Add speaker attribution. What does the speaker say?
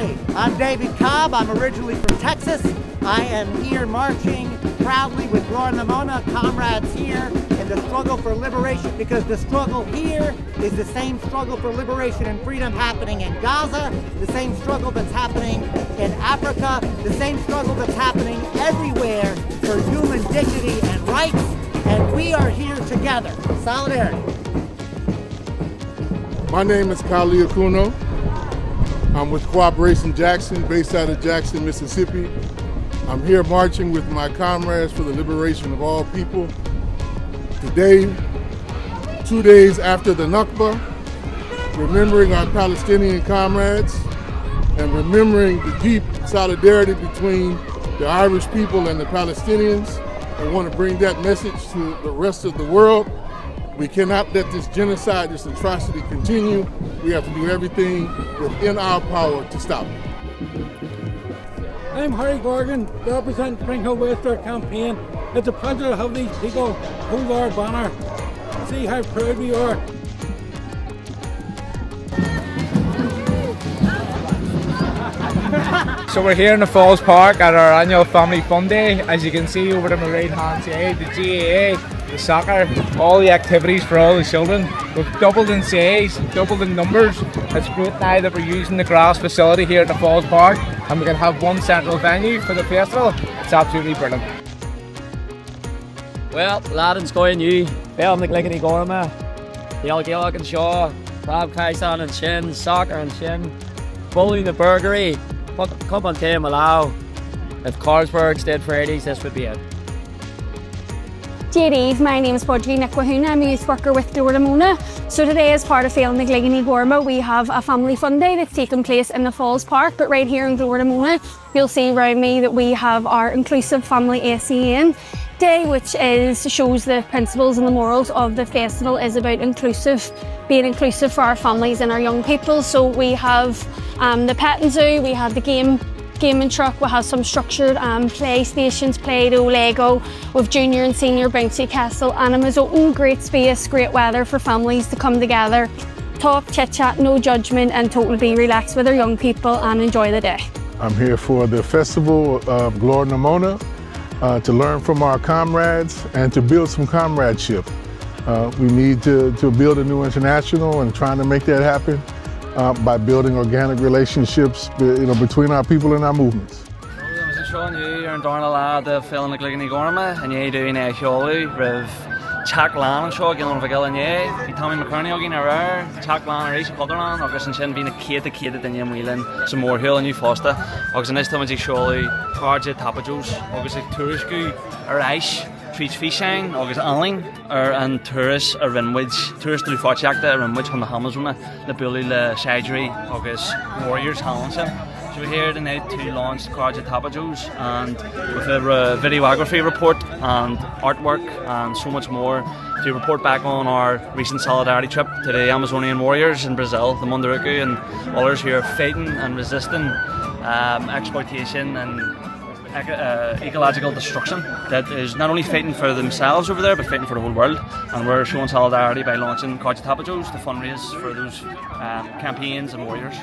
Speaker 1: Hey, I'm David Cobb. I'm originally from Texas. I am here marching proudly with Glór na Móna comrades here in the struggle for liberation, because the struggle here is the same struggle for liberation and freedom happening in Gaza, the same struggle that's happening in Africa, the same struggle that's happening everywhere for human dignity and rights, and we are here together. Solidarity.
Speaker 2: My name is Kali Akuno. I'm with Cooperation Jackson, based out of Jackson, Mississippi. I'm here marching with my comrades for the liberation of all people. Today, 2 days after the Nakba, remembering our Palestinian comrades and remembering the deep solidarity between the Irish people and the Palestinians. I want to bring that message to the rest of the world. We cannot let this genocide, this atrocity continue. We have to do everything within our power to stop it.
Speaker 3: I'm Harry Gorgon, represent Spring Hill Waster campaign. It's a pleasure to have these people hold our banner. See how proud we are.
Speaker 4: So we're here in the Falls Park at our annual Family Fun Day. As you can see over to my right hand side, the GAA, the Sacair, all the activities for all the children. We've doubled in size, doubled in numbers. It's great now that we're using the grass facility here at the Falls Park, and we can have one central venue for the festival. It's absolutely brilliant.
Speaker 5: Well, Lá Teaghlaigh new, Féile gnóthach Gorma, gnóthach and Shaw, Ballymurphy and Shin, Sacair and Shin, Bully the Burgery, come on team allow. If Carlsberg stayed Fridays, this would be it.
Speaker 6: Dear Eve, my name is Mórshiúl. I'm a youth worker with Glór na Móna. So today, as part of Féile gnóthach Gorma, we have a family fun day that's taking place in the Falls Park. But right here in Glór na Móna, you'll see around me that we have our Inclusive Family SEN Day, which shows the principles and the morals of the festival is about being inclusive for our families and our young people. So we have the petting zoo, we have the gaming truck, we have some structured play stations, Play-Doh, Lego, with junior and senior bouncy castle, and Amasóin, great space, great weather for families to come together, talk, chit chat, no judgment, and totally be relaxed with our young people and enjoy the day.
Speaker 2: I'm here for the festival of Glór na Móna to learn from our comrades and to build some comradeship. We need to build a new international, and trying to make that happen by building organic relationships, between our people and our movements.
Speaker 5: Sean, you're in Darna Lá the Féile gnóthach Gorma, and you're doing a Mórshiúl with Teaghlaigh and Shaw, Gillan Tommy McCartney again around Teaghlaigh Race Codderland, agus an sin being a kid in your wheeling some Mórshiúl and you foster. Agus next time I surely charge it tapajos, agus a tourist go or ice. Treats fishing, agus angling, and tourists are in which tourists do fáteachta are in which on the Amasóin, the Bully le Sidri, agus Warriors Hallinson. So we're here tonight to launch Carja Tapajos, and with a videography report and artwork and so much more to report back on our recent solidarity trip to the Amazonian warriors in Brazil, the Munduruku, and others who are fighting and resisting exploitation and ecological destruction that is not only fighting for themselves over there but fighting for the whole world. And we're showing solidarity by launching Carja Tapajos to fundraise for those campaigns and warriors.